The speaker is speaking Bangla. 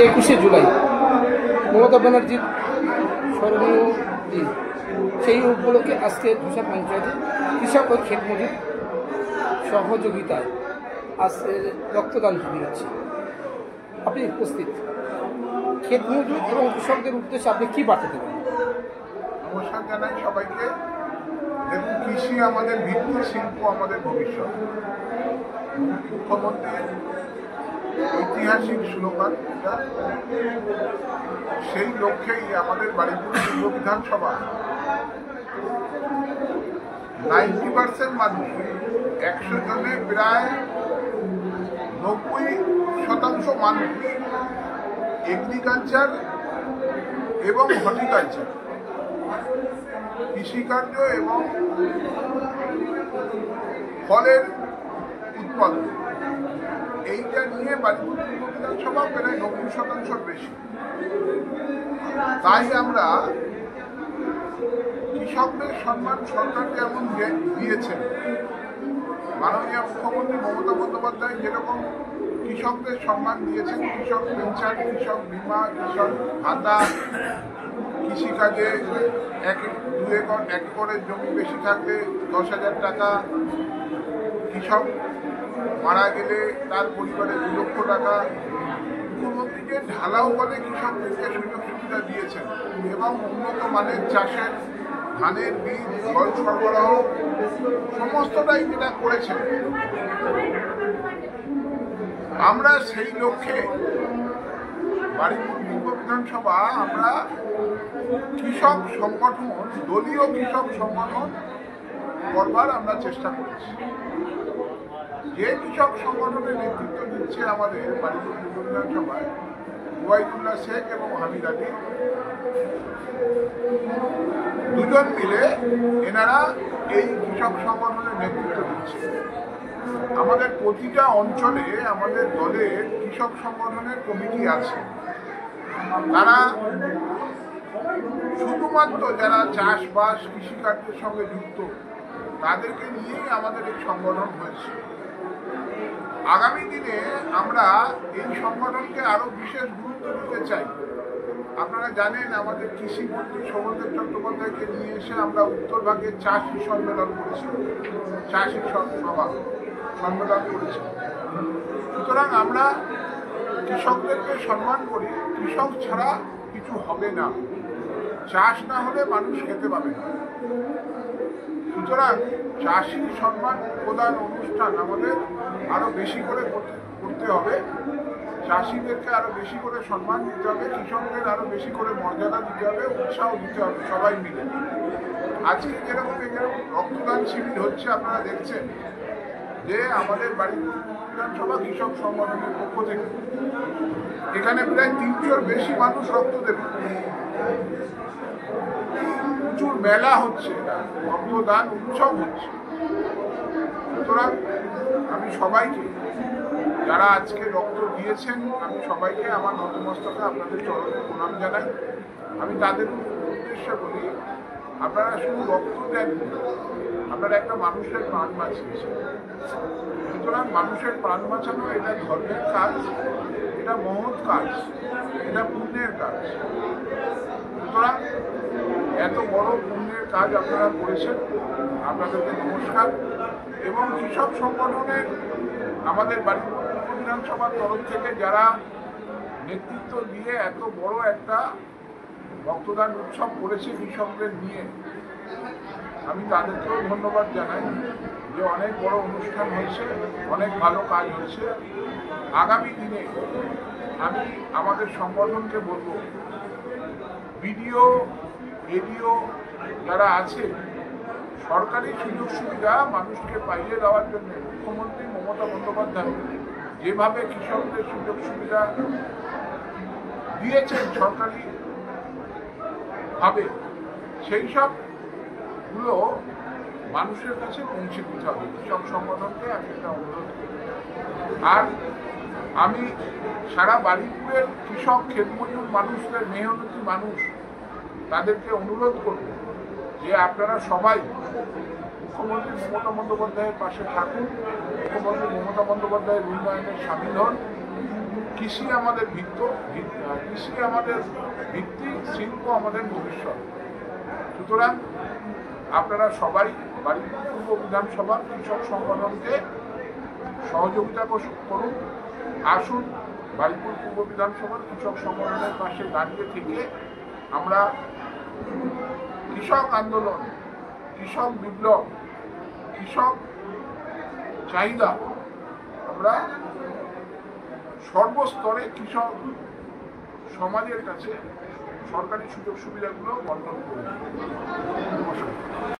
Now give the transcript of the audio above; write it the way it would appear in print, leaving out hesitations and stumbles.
21শে জুলাই মমতা ব্যানার্জির স্মরণীয় দিন। সেই উপলক্ষে আজকে ধূসা পঞ্চায়েতে কৃষক ও ক্ষেত মজুর সহযোগিতায় আজকে রক্তদান শিবির আছে। আপনি উপস্থিত, ক্ষেত মজুর এবং কৃষকদের উদ্দেশ্যে আপনি কী বার্তা দেবেন? নমস্কার জানাই সবাইকে। দেখুন, কৃষি আমাদের ভিত্তি, শিল্প আমাদের ভবিষ্যৎ। মুখ্যমন্ত্রীর ঐতিহাসিক স্লোগান, সেই লক্ষ্যেই আমাদের বাড়িপুর পূর্ব বিধানসভা 90% মানুষ, 100 জনে প্রায় 90% মানুষ এগ্রিকালচার এবং হর্টিকালচার, কৃষিকার্য এবং ফলের উৎপাদন, এইটা নিয়ে বাড়িপুর পূর্ব বিধানসভা প্রায় 90% বেশি। তাই আমরা কৃষকদের সম্মান সরকার যেমন দিয়েছেন, মাননীয় মুখ্যমন্ত্রী মমতা বন্দ্যোপাধ্যায় যেরকম কৃষকদের সম্মান দিয়েছেন, কৃষক পেনশন, কৃষক বিমা, কৃষক ভাতা, কৃষিকাজে 1 একরের জমি বেশি থাকলে 10,000 টাকা, কৃষক মারা গেলে তার পরিবারে 2 লক্ষ টাকা, মুখ্যমন্ত্রীকে ঢালাও বলে কৃষকদেরকে সুযোগ সুবিধা দিয়েছেন এবং উন্নত মানের চাষের ধানের বীজ, জল সরবরাহ সমস্তটাই যেটা করেছেন। আমরা সেই লক্ষ্যে বাড়িপুর পূর্ব বিধানসভা আমরা কৃষক সংগঠন, দলীয় কৃষক সংগঠন করবার আমরা চেষ্টা করেছি। যে কৃষক সংগঠনের নেতৃত্ব দিচ্ছে আমাদের বাড়িপুর পূর্ব বিধানসভায় ওয়াইদুল্লাহ শেখ এবং হামিদ আলী, দুজন মিলে এনারা এই কৃষক সংগঠনের নেতৃত্ব দিচ্ছে। আমাদের প্রতিটা অঞ্চলে আমাদের দলের কৃষক সংগঠনের কমিটি আছে। তারা শুধুমাত্র যারা চাষবাস, কৃষিকার্যের সঙ্গে যুক্ত, তাদেরকে নিয়েই আমাদের এই সংগঠন হয়েছে। আগামী দিনে আমরা এই সংগঠনকে আরো বিশেষ গুরুত্ব দিতে চাই। আপনারা জানেন, আমাদের কৃষিমন্ত্রী সৌগতদেব চট্টোপাধ্যায়কে নিয়ে এসে আমরা উত্তরভাগে চাষি সম্মেলন করেছি, চাষি সভা সম্মেলন করেছি। সুতরাং আমরা কৃষকদেরকে সম্মান করি। কৃষক ছাড়া কিছু হবে না, চাষ না হলে মানুষ খেতে পাবে না। সুতরাং চাষি সম্মান প্রদান অনুষ্ঠান আমাদের আরো বেশি করে করতে হবে। চাষিদেরকে আরো বেশি করে সম্মান দিতে হবে, কৃষকদের আরো বেশি করে মর্যাদা দিতে হবে, উৎসাহ দিতে হবে সবাই মিলে। আজকে যেরকম রক্তদান শিবির হচ্ছে, আপনারা দেখছেন যে আমাদের বাড়িপুর বিধানসভা কৃষক সংগঠনের পক্ষ থেকে এখানে প্রায় 300-র বেশি মানুষ রক্ত দেবে। প্রচুর মেলা হচ্ছে, রক্তদান উৎসব হচ্ছে। সুতরাং আমি সবাইকে, যারা আজকে রক্ত দিয়েছেন, আমি সবাইকে আমার নতমস্তকে আপনাদের চরণে প্রণাম জানাই। আমি তাদের উদ্দেশ্যে বলি, আপনারা শুধু রক্ত দেন, আপনারা একটা মানুষের প্রাণ বাঁচিয়েছেন। সুতরাং মানুষের প্রাণ বাঁচানো এটা ধর্মের কাজ, এটা মহৎ কাজ, এটা পুণ্যের কাজ। সুতরাং এত বড় পুণ্যের কাজ আপনারা করেছেন, আপনাদেরকে নমস্কার। এবং কৃষক সংগঠনের আমাদের বাড়িপুর বিধানসভার তরফ থেকে যারা নেতৃত্ব দিয়ে এত বড় একটা রক্তদান উৎসব করেছে কৃষকদের নিয়ে, আমি তাদেরকেও ধন্যবাদ জানাই যে অনেক বড় অনুষ্ঠান হয়েছে, অনেক ভালো কাজ হয়েছে। আগামী দিনে আমি আমাদের সংগঠনকে বলবো, বিডিও, এডিও যারা আছে, সরকারি সুযোগ সুবিধা মানুষকে পাইয়ে দেওয়ার জন্য মুখ্যমন্ত্রী মমতা বন্দ্যোপাধ্যায় যেভাবে কৃষকদের সুযোগ সুবিধা দিয়েছেন সরকারি ভাবে, সেই সবগুলো মানুষের কাছে পৌঁছে দিতে হবে। কৃষক সংগঠনকে আমি এটা অনুরোধ করি। আর আমি সারা বাড়িপুরের কৃষক, ক্ষেতমজুর মানুষদের, মেহনতি মানুষ, তাদেরকে অনুরোধ করব যে আপনারা সবাই মুখ্যমন্ত্রী মমতা বন্দ্যোপাধ্যায়ের পাশে থাকুন, মুখ্যমন্ত্রী মমতা বন্দ্যোপাধ্যায়ের উন্নয়নে সামিল হন কৃষি আমাদের কৃষি আমাদের ভিত্তি, শিল্প আমাদের ভবিষ্যৎ। সুতরাং আপনারা সবাই বারুইপুর পূর্ব বিধানসভার কৃষক সংগঠনকে সহযোগিতা করুন। আসুন বারুইপুর পূর্ব বিধানসভার কৃষক সংগঠনের পাশে দাঁড়িয়ে থেকে আমরা কৃষক আন্দোলন, কৃষক বিপ্লব, কৃষক চাহিদা আমরা সর্বস্তরে কৃষক সমাজের কাছে সরকারি সুযোগ সুবিধাগুলো বন্টন করব। নমস্কার।